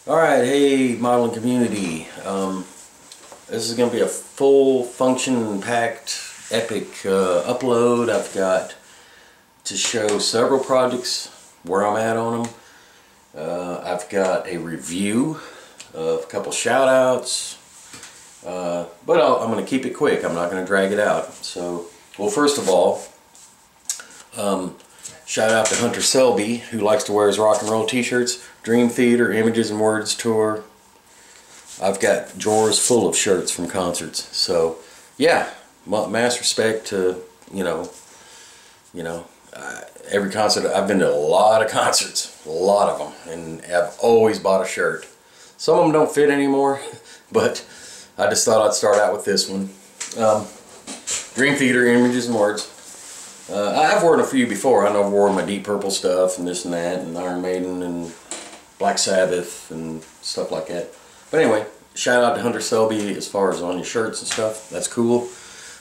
Alright, hey modeling community. This is going to be a full function packed epic upload. I've got to show several projects, where I'm at on them. I've got a review of a couple shout outs, but I'm going to keep it quick. I'm not going to drag it out. So, well, first of all, shout out to Hunter Selby, who likes to wear his rock and roll t-shirts. Dream Theater, Images and Words tour. I've got drawers full of shirts from concerts. So, yeah, mass respect to, every concert. I've been to a lot of concerts, a lot of them, and I've always bought a shirt. Some of them don't fit anymore, but I just thought I'd start out with this one. Dream Theater, Images and Words. I've worn a few before. I know I've worn my Deep Purple stuff and this and that, and Iron Maiden and Black Sabbath and stuff like that. But anyway, shout out to Hunter Selby as far as on your shirts and stuff. That's cool.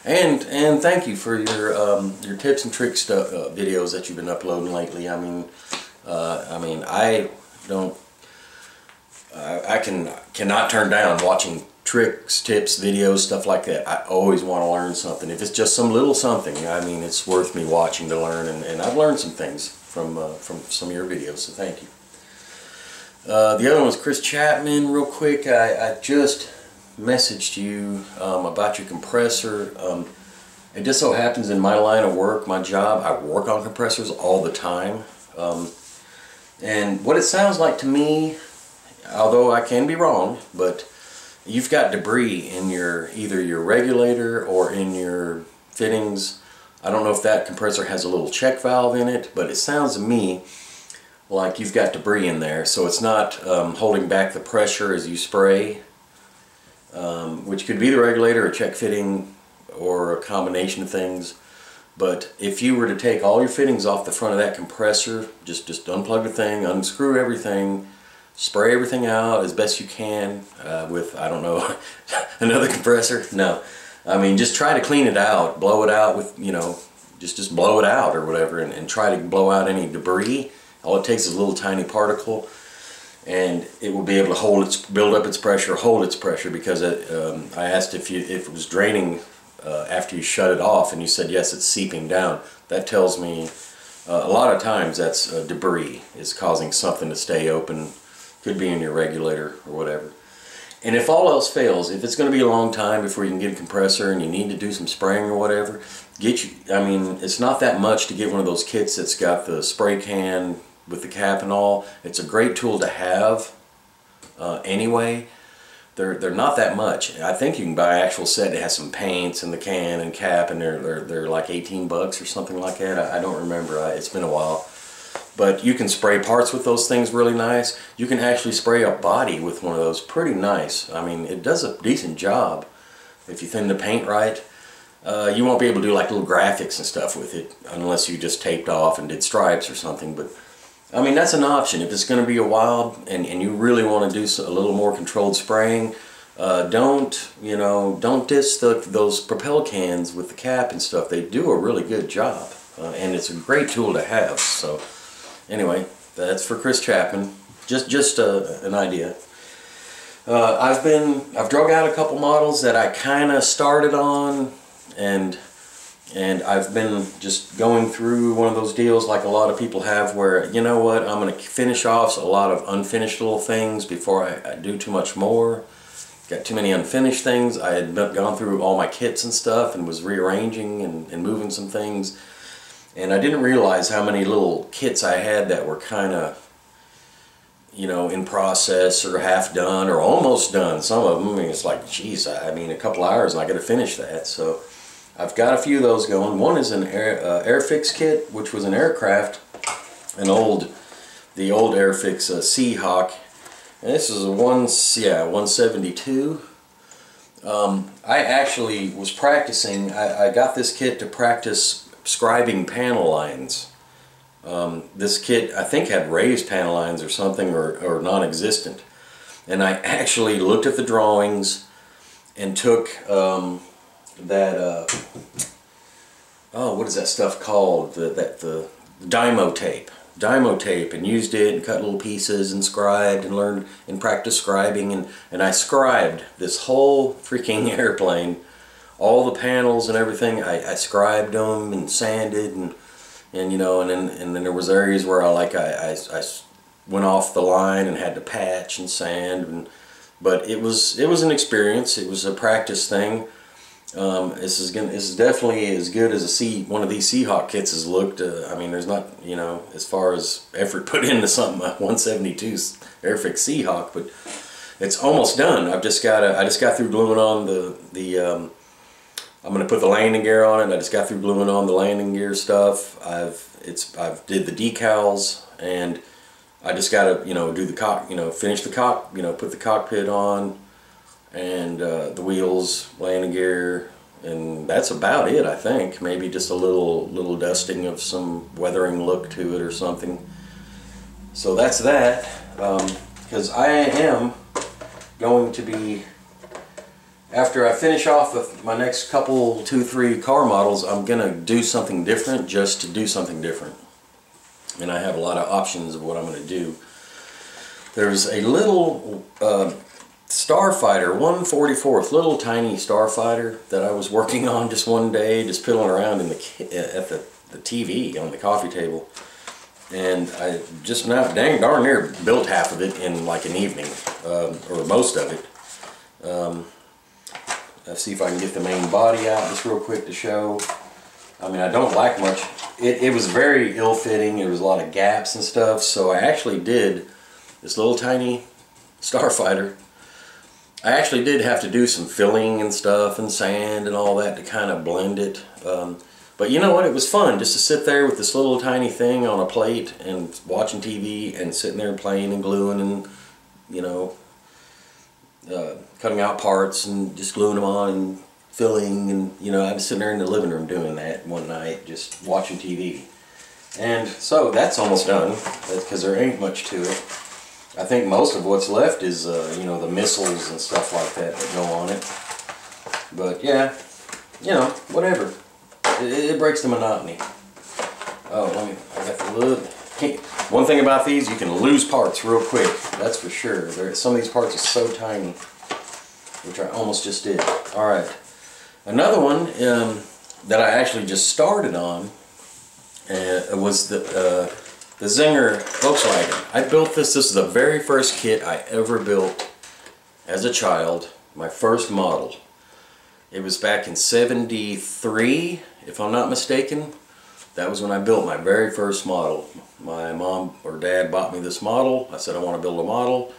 And thank you for your tips and tricks stuff videos that you've been uploading lately. I cannot turn down watching tricks, tips, videos, stuff like that. I always want to learn something. If it's just some little something, it's worth me watching to learn. And I've learned some things from some of your videos, so thank you. The other one was Chris Chapman. Real quick, I just messaged you about your compressor. It just so happens in my line of work, my job, I work on compressors all the time. And what it sounds like to me, although I can be wrong, but you've got debris in either your regulator or in your fittings. I don't know if that compressor has a little check valve in it, but it sounds to me like you've got debris in there, so it's not holding back the pressure as you spray, which could be the regulator, a check fitting, or a combination of things. But if you were to take all your fittings off the front of that compressor, just unplug the thing, unscrew everything, spray everything out as best you can with, I don't know, another compressor. No, just try to clean it out, blow it out with, just blow it out or whatever, and try to blow out any debris. All it takes is a little tiny particle, and it will be able to build up its pressure, hold its pressure. Because I asked if it was draining after you shut it off, and you said yes, it's seeping down. That tells me a lot of times that's debris is causing something to stay open. Could be in your regulator or whatever. And if all else fails, if it's going to be a long time before you can get a compressor and you need to do some spraying or whatever, it's not that much to get one of those kits that's got the spray can with the cap and all. It's a great tool to have anyway. They're not that much. I think you can buy an actual set that has some paints and the can and cap, and they're like 18 bucks or something like that. I don't remember. It's been a while. But you can spray parts with those things really nice. You can actually spray a body with one of those pretty nice. It does a decent job if you thin the paint right. You won't be able to do like little graphics and stuff with it unless you just taped off and did stripes or something. But that's an option. If it's going to be a while and you really want to do a little more controlled spraying, don't diss those Propel cans with the cap and stuff. They do a really good job, and it's a great tool to have. So anyway, that's for Chris Chapman. Just an idea. I've drug out a couple models that I kind of started on, and I've been just going through one of those deals like a lot of people have, where, you know what, I'm going to finish off a lot of unfinished little things before I do too much more. Got too many unfinished things. I had gone through all my kits and stuff and was rearranging and moving some things. And I didn't realize how many little kits I had that were kind of, in process or half done or almost done. Some of them, it's like, geez, a couple hours and I got to finish that. So I've got a few of those going. One is an Airfix kit, which was an aircraft, the old Airfix Seahawk. And this is a 172. I actually was practicing. I got this kit to practice scribing panel lines. This kit, I think, had raised panel lines or something, or non-existent. And I actually looked at the drawings and took what is that stuff called? The Dymo tape. Dymo tape and used it and cut little pieces and scribed and learned and practiced scribing, and I scribed this whole freaking airplane, all the panels and everything. I scribed them and sanded and you know, and then there was areas where I went off the line and had to patch and sand, but it was an experience. It was a practice thing. This is definitely as good as one of these Seahawk kits has looked. I mean, there's not, you know, as far as effort put into something, 172 Airfix Seahawk, but it's almost done. I just got through gluing on I'm gonna put the landing gear on it. I just got through gluing on the landing gear stuff. I've did the decals, and I just gotta, you know, do the finish the put the cockpit on, and the wheels, landing gear, and that's about it. I think maybe just a little dusting of some weathering look to it or something. So that's that, because I am going to be, after I finish off with my next couple, 2-3 car models, I'm gonna do something different just to do something different. And I have a lot of options of what I'm gonna do. There's a little Starfighter 1/44, little tiny Starfighter that I was working on just one day, just piddling around at the TV on the coffee table, and I just now darn near built half of it in like an evening, or most of it. Let's see if I can get the main body out just real quick to show. I mean, I don't like much. It was very ill-fitting. There was a lot of gaps and stuff, so I actually did this little tiny Starfighter. I actually did have to do some filling and stuff and sand and all that to kind of blend it. But you know what? It was fun just to sit there with this little tiny thing on a plate and watching TV and sitting there playing and gluing and, you know, cutting out parts and just gluing them on and filling, and you know, I was sitting there in the living room doing that one night, just watching TV. And so that's almost done, because there ain't much to it. I think most of what's left is you know, the missiles and stuff like that go on it. But yeah, you know, whatever. It breaks the monotony. Oh, I got the lid. One thing about these, you can lose parts real quick. That's for sure. Some of these parts are so tiny, which I almost just did. All right. Another one that I actually just started on was the Zinger Volkswagen. I built this. This is the very first kit I ever built as a child. My first model. It was back in '73, if I'm not mistaken. That was when I built my very first model. My mom or dad bought me this model. I said I want to build a model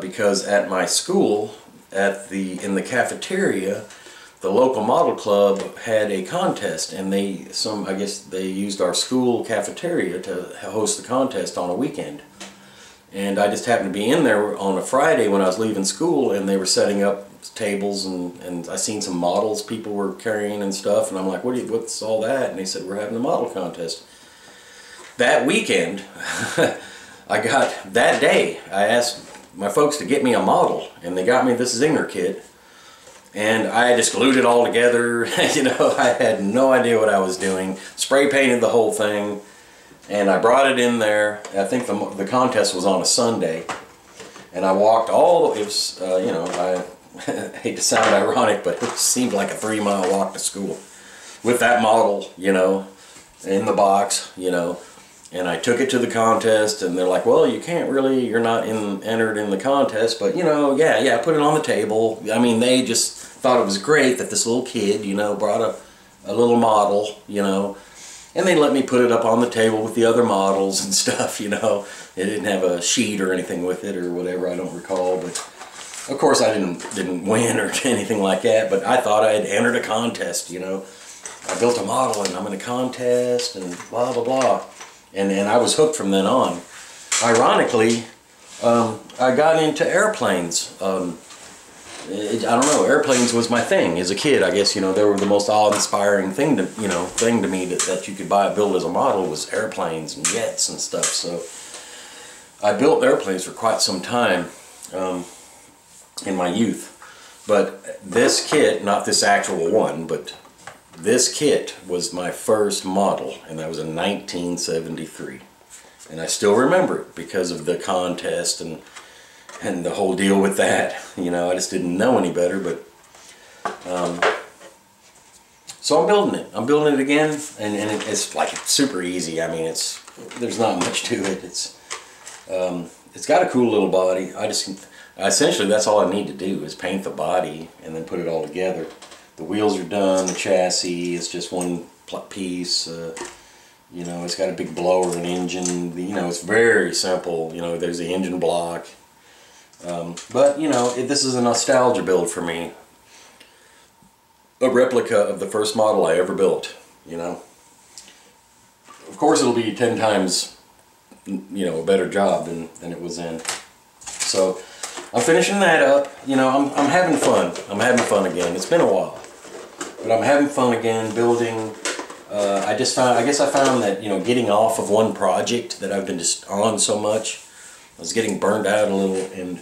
because at my school, in the cafeteria, the local model club had a contest, and I guess they used our school cafeteria to host the contest on a weekend. And I just happened to be in there on a Friday when I was leaving school, and they were setting up tables, and I seen some models people were carrying and stuff, and I'm like, what's all that? And they said, we're having a model contest. That weekend, that day, I asked my folks to get me a model, and they got me this Zinger kit, and I just glued it all together. You know, I had no idea what I was doing. Spray painted the whole thing, and I brought it in there. I think the contest was on a Sunday, and I walked it was, you know, I hate to sound ironic, but it seemed like a 3-mile walk to school with that model, you know, in the box, you know. And I took it to the contest, and they're like, well, you can't really, you're not entered in the contest, but you know, yeah, put it on the table. I mean, they just thought it was great that this little kid, you know, brought a little model, you know, and they let me put it up on the table with the other models and stuff, you know. It didn't have a sheet or anything with it or whatever, I don't recall, but of course I didn't win or anything like that, but I thought I had entered a contest, you know. I built a model and I'm in a contest and blah, blah, blah. And I was hooked from then on. Ironically, I got into airplanes. I don't know, airplanes was my thing as a kid. I guess, you know, they were the most awe-inspiring thing to me that you could build as a model was airplanes and jets and stuff. So I built airplanes for quite some time in my youth. But this kit, not this actual one, but this kit was my first model, and that was in 1973. And I still remember it because of the contest and the whole deal with that. You know, I just didn't know any better, but so I'm building it. I'm building it again, and it's like super easy. I mean, there's not much to it. It's got a cool little body. Essentially that's all I need to do is paint the body and then put it all together. The wheels are done. The chassis is just one piece. You know, it's got a big blower and engine. You know, it's very simple. You know, there's the engine block. But, you know, this is a nostalgia build for me. A replica of the first model I ever built, you know. Of course it'll be 10 times, you know, a better job than it was in. So, I'm finishing that up. You know, I'm having fun. I'm having fun again. It's been a while. But I'm having fun again, building. I guess I found that, you know, getting off of one project that I've been just on so much, I was getting burned out a little, and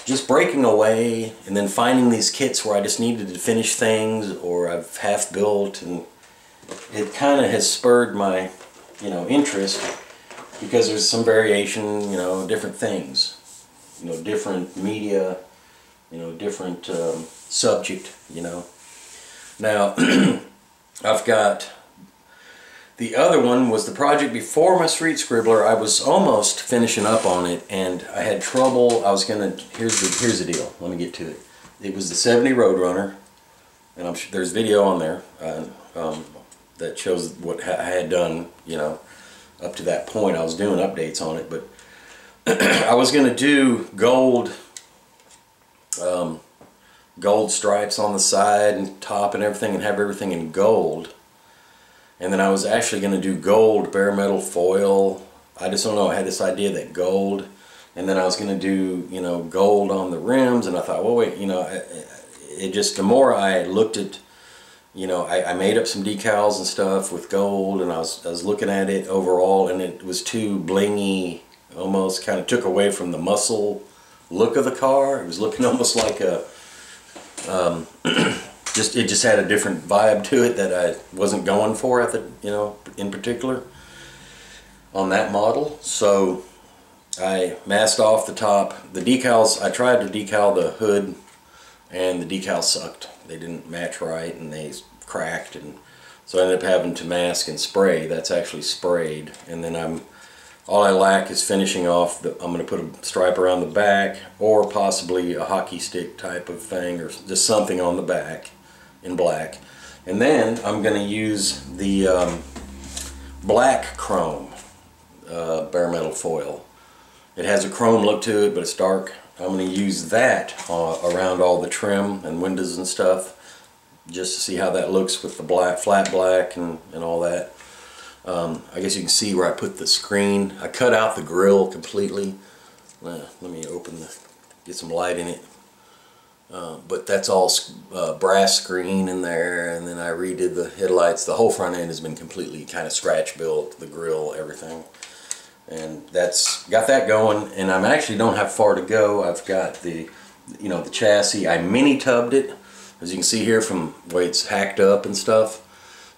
just breaking away and then finding these kits where I just needed to finish things or I've half built, and it kind of has spurred my, you know, interest because there's some variation, you know, different things, you know, different media, you know, different subject, you know. Now, I've got the other one was the project before my Street Scribbler. I was almost finishing up on it, and I had trouble. I was gonna. Here's the deal. Let me get to it. It was the 70 Roadrunner, and I'm sure there's video on there that shows what I had done. You know, up to that point, I was doing updates on it, but I was gonna do gold stripes on the side and top and everything, and have everything in gold. And then I was actually going to do gold bare metal foil. I just don't know, I had this idea that gold, and then I was going to do, you know, gold on the rims, and I thought, well, wait, you know, it just, the more I looked at, you know, I made up some decals and stuff with gold, and I was looking at it overall, and it was too blingy, almost kind of took away from the muscle look of the car. It was looking almost like a, it just had a different vibe to it that I wasn't going for at the, you know, in particular on that model. So I masked off the top. The decals, I tried to decal the hood, and the decals sucked. They didn't match right, and they cracked, and so I ended up having to mask and spray. That's actually sprayed, and then all I lack is finishing off I'm going to put a stripe around the back, or possibly a hockey stick type of thing, or just something on the back in black. And then I'm going to use the black chrome bare metal foil. It has a chrome look to it, but it's dark. I'm going to use that around all the trim and windows and stuff, just to see how that looks with the black, flat black and all that. I guess you can see where I put the screen. I cut out the grill completely. Let me get some light in it. But that's all brass screen in there, and then I redid the headlights. The whole front end has been completely kind of scratch built, the grill, everything. And that's got that going, and I actually don't have far to go. I've got the, you know, the chassis. I mini tubbed it, as you can see here from the way it's hacked up and stuff.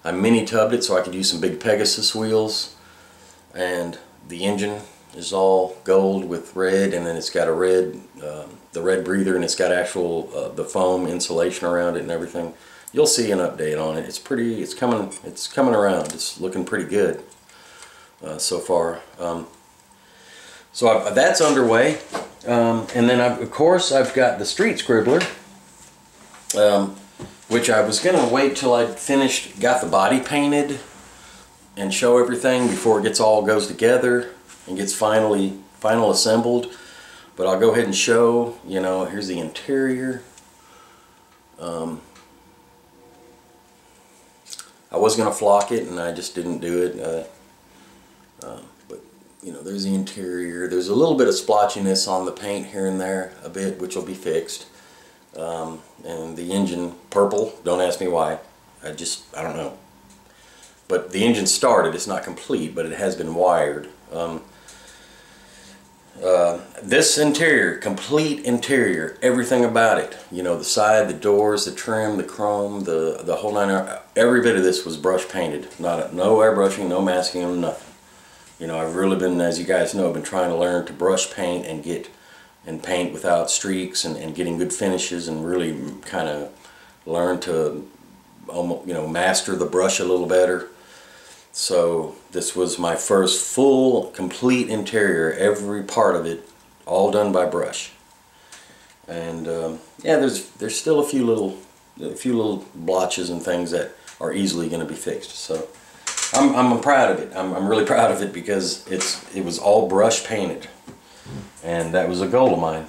I mini tubbed it so I could use some big Pegasus wheels, and the engine is all gold with red, and then it's got a red, the red breather, and it's got actual the foam insulation around it and everything. You'll see an update on it. It's coming around. It's looking pretty good so far. So that's underway, and then of course I've got the Street Scribbler, which I was gonna wait till I got the body painted and show everything before it goes together and gets final assembled. But I'll go ahead and show, you know, here's the interior. I was going to flock it, and I just didn't do it. But, you know, there's the interior. There's a little bit of splotchiness on the paint here and there, a bit, which will be fixed. And the engine, purple, don't ask me why. I don't know. But the engine started. It's not complete, but it has been wired. This interior, complete interior, everything about it, you know, the side, the doors, the trim, the chrome, the whole nine, every bit of this was brush painted. No airbrushing, no masking, nothing. You know, I've really been, as you guys know, been trying to learn to brush paint and paint without streaks and getting good finishes, and really kind of learn to almost, you know, master the brush a little better. So this was my first full, complete interior, every part of it, all done by brush. And yeah, there's still a few little blotches and things that are easily going to be fixed. So I'm proud of it. I'm really proud of it because it was all brush painted, and that was a goal of mine.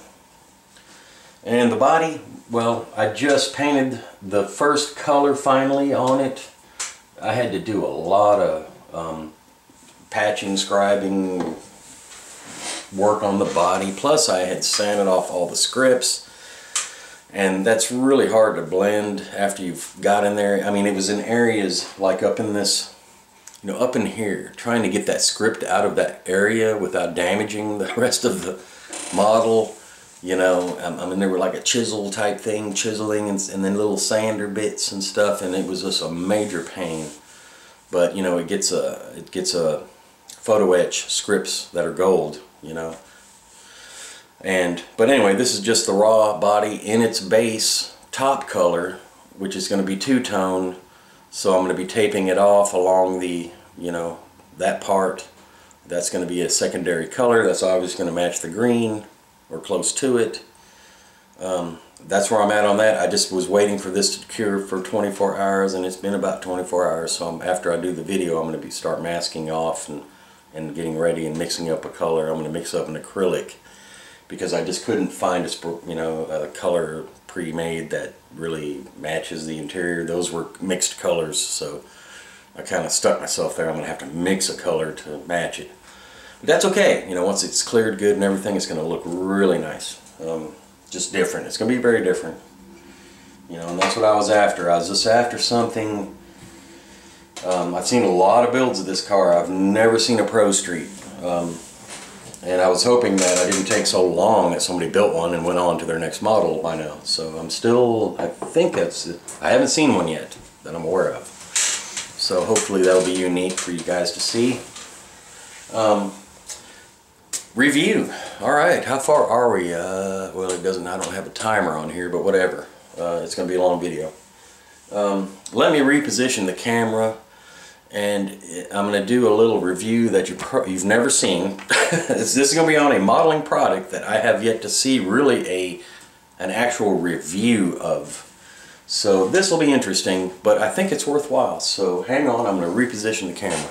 And the body, well, I just painted the first color finally on it. I had to do a lot of patching, scribing work on the body, plus I had sanded off all the scripts, and that's really hard to blend after you've got in there. I mean, it was in areas like up in this, you know, up in here, trying to get that script out of that area without damaging the rest of the model. You know, I mean, there were like a chisel type thing, chiseling, and then little sander bits and stuff, and it was just a major pain. But you know, it gets a photo etch scripts that are gold, you know. But anyway, this is just the raw body in its base top color, which is going to be two-tone. So I'm going to be taping it off along the, you know, that part. That's going to be a secondary color. That's obviously going to match the green, or close to it. That's where I'm at on that. I just was waiting for this to cure for 24 hours, and it's been about 24 hours. So after I do the video, I'm going to start masking off and getting ready and mixing up a color. I'm going to mix up an acrylic because I just couldn't find a color pre-made that really matches the interior. Those were mixed colors, so I kind of stuck myself there. I'm going to have to mix a color to match it. But that's okay. You know, once it's cleared good and everything, it's going to look really nice. Just different. It's going to be very different. You know, and that's what I was after. I was just after something. I've seen a lot of builds of this car. I've never seen a Pro Street. And I was hoping that I didn't take so long that somebody built one and went on to their next model by now. So I think I haven't seen one yet that I'm aware of. So hopefully that'll be unique for you guys to see. Review. Alright, how far are we? Well, I don't have a timer on here, but whatever. It's going to be a long video. Let me reposition the camera, and I'm going to do a little review that you've never seen. This is going to be on a modeling product that I have yet to see really an actual review of. So this will be interesting, but I think it's worthwhile. So hang on, I'm going to reposition the camera.